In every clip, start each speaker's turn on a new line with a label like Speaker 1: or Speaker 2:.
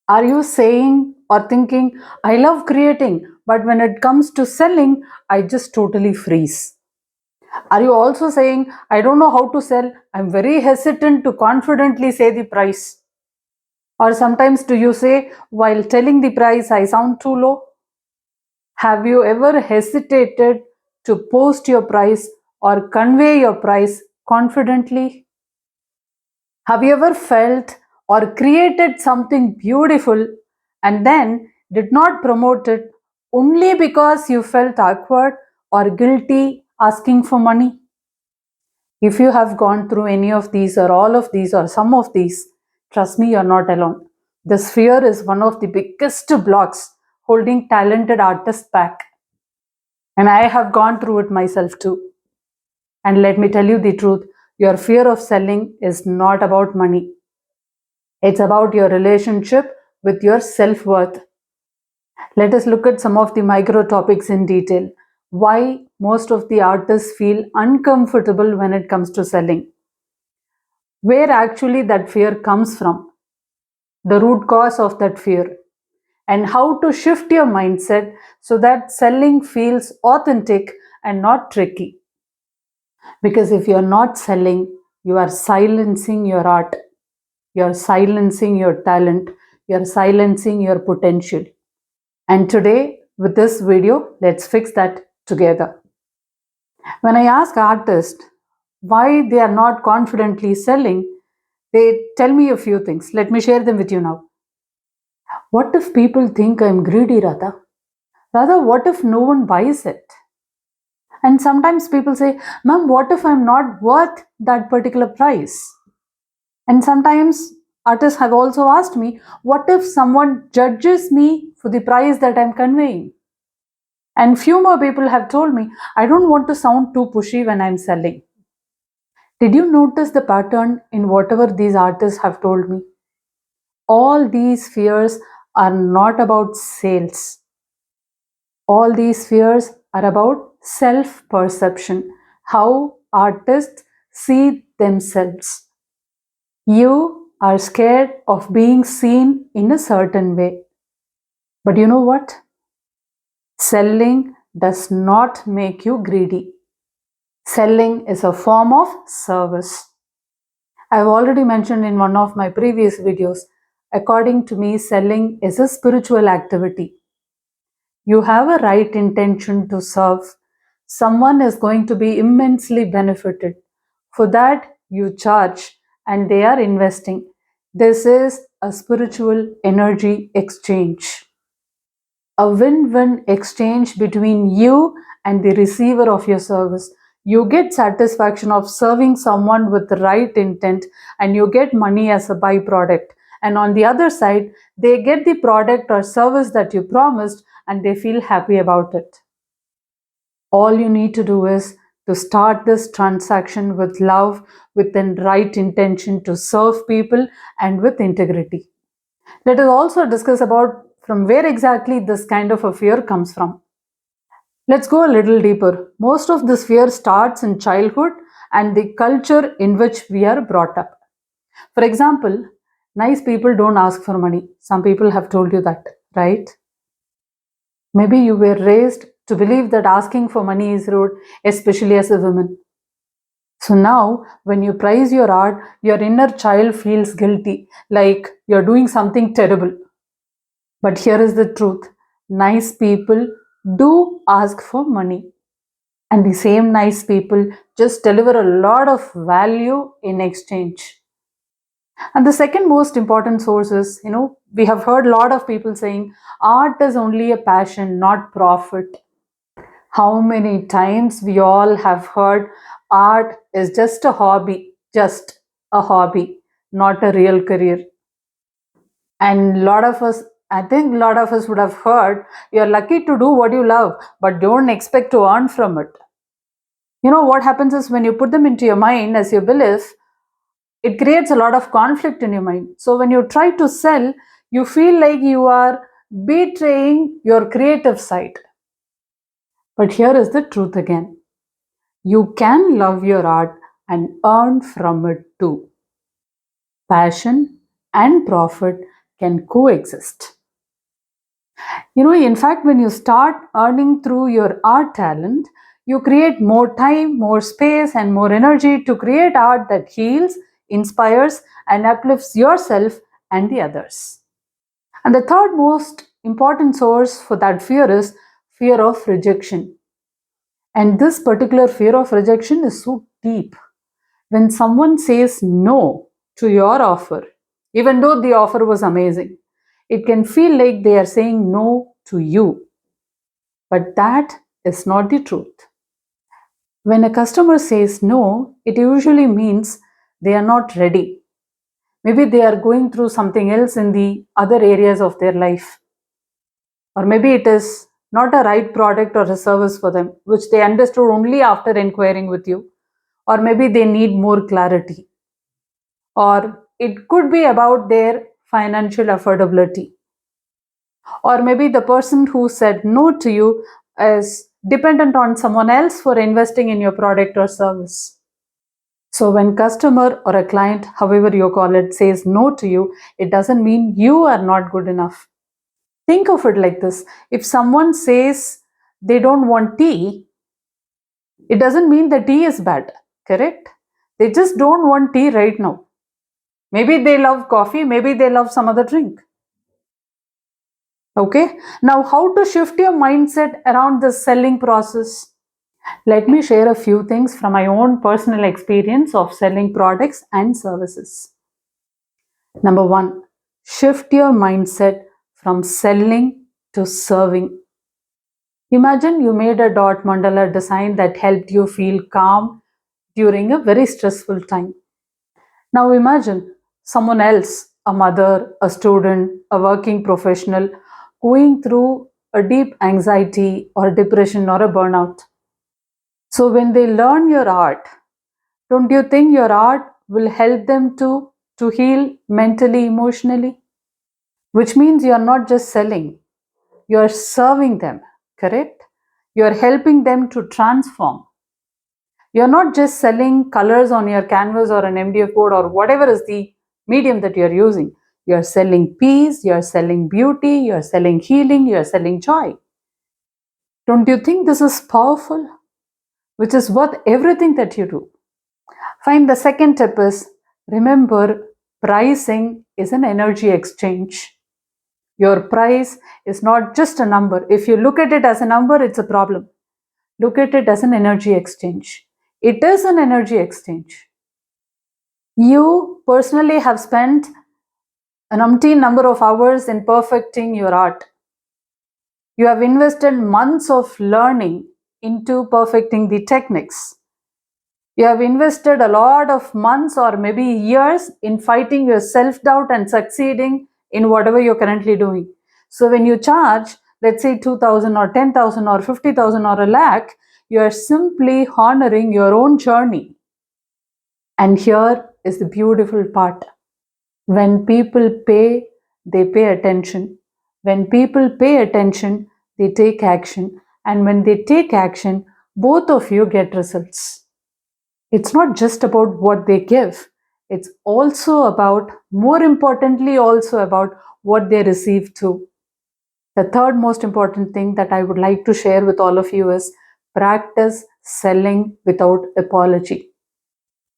Speaker 1: Are you saying or thinking, I love creating, but when it comes to selling, I just totally freeze? Are you also saying, I don't know how to sell, I'm very hesitant to confidently say the price? Or sometimes do you say, while telling the price, I sound too low? Have you ever hesitated to post your price or convey your price confidently? Have you ever felt or created something beautiful and then did not promote it only because you felt awkward or guilty asking for money? If you have gone through any of these or all of these or some of these, trust me, you're not alone. This fear is one of the biggest blocks holding talented artists back. And I have gone through it myself too. And let me tell you the truth, your fear of selling is not about money. It's about your relationship with your self worth. Let us look at some of the micro topics in detail. Why most of the artists feel uncomfortable when it comes to selling. Where actually that fear comes from. The root cause of that fear. And how to shift your mindset so that selling feels authentic and not tricky. Because if you're not selling, you are silencing your art, you're silencing your talent, you're silencing your potential. And today, with this video, let's fix that together. When I ask artists why they are not confidently selling, they tell me a few things. Let me share them with you now. What if people think I'm greedy, Radha? Radha, what if no one buys it? And sometimes people say, Ma'am, what if I'm not worth that particular price? And sometimes artists have also asked me, what if someone judges me for the price that I'm conveying? And few more people have told me, I don't want to sound too pushy when I'm selling. Did you notice the pattern in whatever these artists have told me? All these fears are not about sales. All these fears are about self perception, how artists see themselves. You are scared of being seen in a certain way. But you know what? Selling does not make you greedy. Selling is a form of service. I've already mentioned in one of my previous videos, according to me, selling is a spiritual activity. You have a right intention to serve. Someone is going to be immensely benefited. For that, you charge and they are investing. This is a spiritual energy exchange. A win-win exchange between you and the receiver of your service. You get satisfaction of serving someone with the right intent and you get money as a byproduct. And on the other side, they get the product or service that you promised and they feel happy about it. All you need to do is to start this transaction with love, with the right intention to serve people and with integrity. Let us also discuss about from where exactly this kind of a fear comes from. Let's go a little deeper. Most of this fear starts in childhood and the culture in which we are brought up. For example, nice people don't ask for money. Some people have told you that, right? Maybe you were raised to believe that asking for money is rude, especially as a woman. So now, when you price your art, your inner child feels guilty, like you're doing something terrible. But here is the truth, nice people do ask for money. And the same nice people just deliver a lot of value in exchange. And the second most important source is, we have heard a lot of people saying art is only a passion, not profit. How many times we all have heard art is just a hobby, not a real career. And a lot of us, I think a lot of us would have heard, you're lucky to do what you love, but don't expect to earn from it. What happens is when you put them into your mind as your belief, it creates a lot of conflict in your mind. So when you try to sell, you feel like you are betraying your creative side. But here is the truth again. You can love your art and earn from it too. Passion and profit can coexist. In fact, when you start earning through your art talent, you create more time, more space, and more energy to create art that heals, inspires, and uplifts yourself and the others. And the third most important source for that fear is fear of rejection. And this particular fear of rejection is so deep. When someone says no to your offer, even though the offer was amazing, it can feel like they are saying no to you. But that is not the truth. When a customer says no, it usually means they are not ready. Maybe they are going through something else in the other areas of their life. Or maybe it is not a right product or a service for them, which they understood only after inquiring with you. Or maybe they need more clarity. Or it could be about their financial affordability. Or maybe the person who said no to you is dependent on someone else for investing in your product or service. So when customer or a client, however you call it, says no to you, it doesn't mean you are not good enough. Think of it like this. If someone says they don't want tea, it doesn't mean the tea is bad, correct? They just don't want tea right now. Maybe they love coffee, maybe they love some other drink. Okay, now how to shift your mindset around the selling process? Let me share a few things from my own personal experience of selling products and services. Number one, shift your mindset from selling to serving. Imagine you made a dot mandala design that helped you feel calm during a very stressful time. Now imagine someone else, a mother, a student, a working professional, going through a deep anxiety or depression or a burnout. So when they learn your art, don't you think your art will help them to heal mentally, emotionally? Which means you are not just selling, you are serving them, correct? You are helping them to transform. You are not just selling colors on your canvas or an MDF board or whatever is the medium that you are using. You are selling peace, you are selling beauty, you are selling healing, you are selling joy. Don't you think this is powerful? Which is worth everything that you do. Fine, the second tip is remember pricing is an energy exchange. Your price is not just a number. If you look at it as a number, it's a problem. Look at it as an energy exchange. It is an energy exchange. You personally have spent an umpteen number of hours in perfecting your art. You have invested months of learning into perfecting the techniques. You have invested a lot of months or maybe years in fighting your self doubt and succeeding in whatever you're currently doing. So when you charge, let's say 2,000 or 10,000 or 50,000 or a lakh, you are simply honoring your own journey. And here is the beautiful part. When people pay, they pay attention. When people pay attention, they take action. And when they take action, both of you get results. It's not just about what they give, it's also about, more importantly, also about what they receive too. The third most important thing that I would like to share with all of you is practice selling without apology.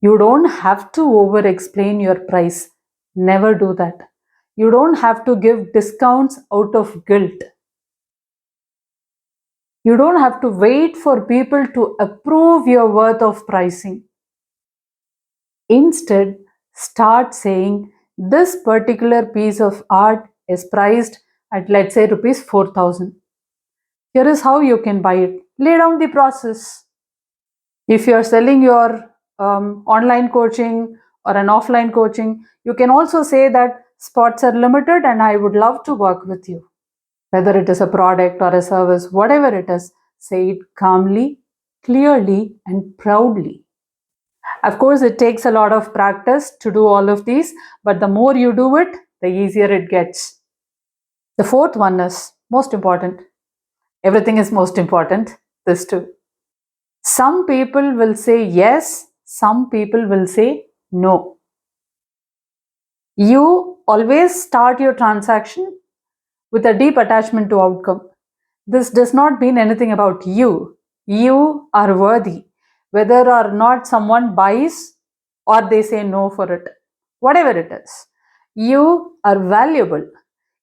Speaker 1: You don't have to over explain your price. Never do that. You don't have to give discounts out of guilt. You don't have to wait for people to approve your worth of pricing. Instead, start saying this particular piece of art is priced at, let's say, rupees 4,000. Here is how you can buy it. Lay down the process. If you are selling your online coaching or an offline coaching, you can also say that spots are limited and I would love to work with you. Whether it is a product or a service, whatever it is, say it calmly, clearly, and proudly. Of course, it takes a lot of practice to do all of these, but the more you do it, the easier it gets. The fourth one is most important. Everything is most important. This too. Some people will say yes, some people will say no. You always start your transaction with a deep attachment to outcome. This does not mean anything about you. You are worthy, whether or not someone buys or they say no for it. Whatever it is, you are valuable.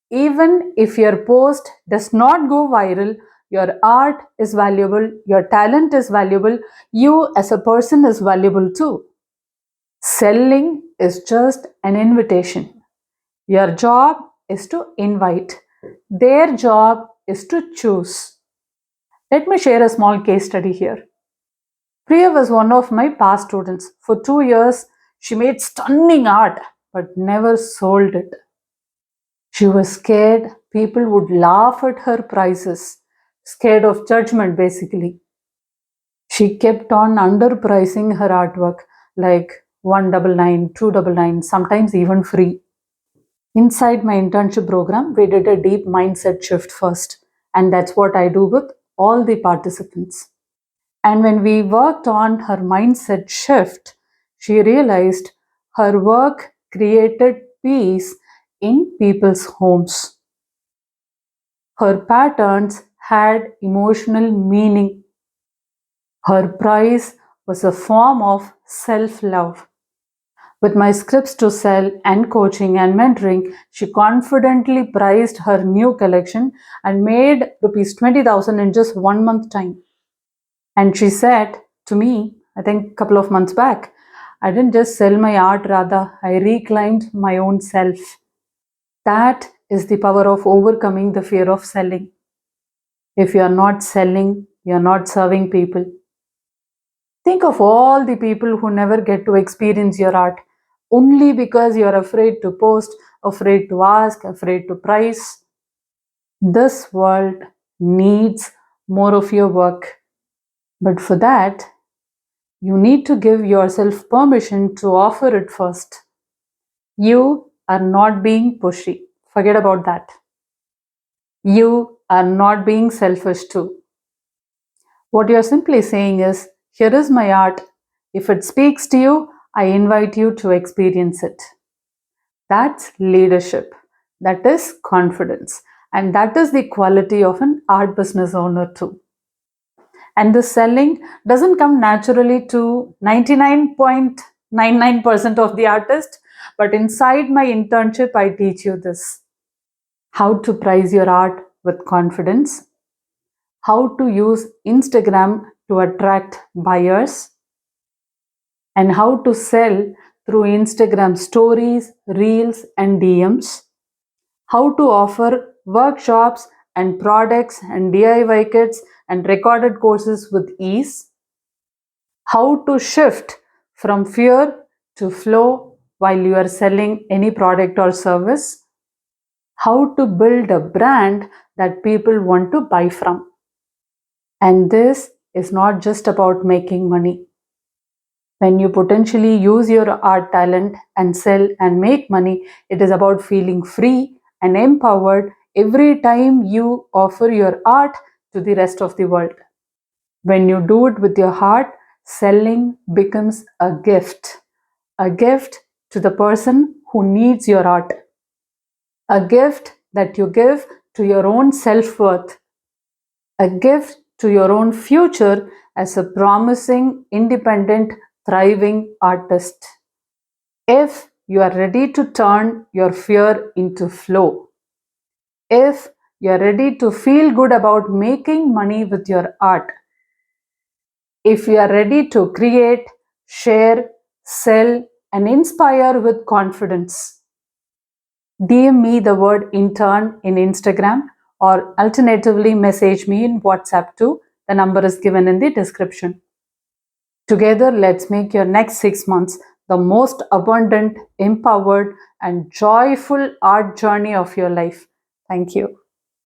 Speaker 1: Even if your post does not go viral, your art is valuable, your talent is valuable, you as a person is valuable too. Selling is just an invitation. Your job is to invite. Their job is to choose. Let me share a small case study here. Priya was one of my past students. For 2 years, she made stunning art but never sold it. She was scared people would laugh at her prices, scared of judgment basically. She kept on underpricing her artwork like 199, 299, sometimes even free. Inside my internship program, we did a deep mindset shift first, and that's what I do with all the participants. And when we worked on her mindset shift, she realized her work created peace in people's homes. Her patterns had emotional meaning. Her price was a form of self love. With my scripts to sell and coaching and mentoring, she confidently priced her new collection and made rupees 20,000 in just 1 month time. And she said to me, I think a couple of months back, I didn't just sell my art, Radha, I reclaimed my own self. That is the power of overcoming the fear of selling. If you are not selling, you are not serving people. Think of all the people who never get to experience your art only because you're afraid to post, afraid to ask, afraid to price. This world needs more of your work. But for that, you need to give yourself permission to offer it first. You are not being pushy. Forget about that. You are not being selfish too. What you're simply saying is, here is my art. If it speaks to you, I invite you to experience it. That's leadership. That is confidence. And that is the quality of an art business owner too. And the selling doesn't come naturally to 99.99% of the artist, but inside my internship, I teach you this: how to price your art with confidence, how to use Instagram to attract buyers, and how to sell through Instagram stories, reels, and DMs, how to offer workshops and products and DIY kits and recorded courses with ease, how to shift from fear to flow while you are selling any product or service, how to build a brand that people want to buy from. And this is not just about making money. When you potentially use your art talent and sell and make money, it is about feeling free and empowered every time you offer your art to the rest of the world. When you do it with your heart, selling becomes a gift to the person who needs your art, a gift that you give to your own self worth, a gift to your own future as a promising, independent, thriving artist. If you are ready to turn your fear into flow, if you are ready to feel good about making money with your art, if you are ready to create, share, sell, and inspire with confidence, DM me the word intern in Instagram, or alternatively message me in WhatsApp too. The number is given in the description. Together, let's make your next 6 months the most abundant, empowered, and joyful art journey of your life. Thank you.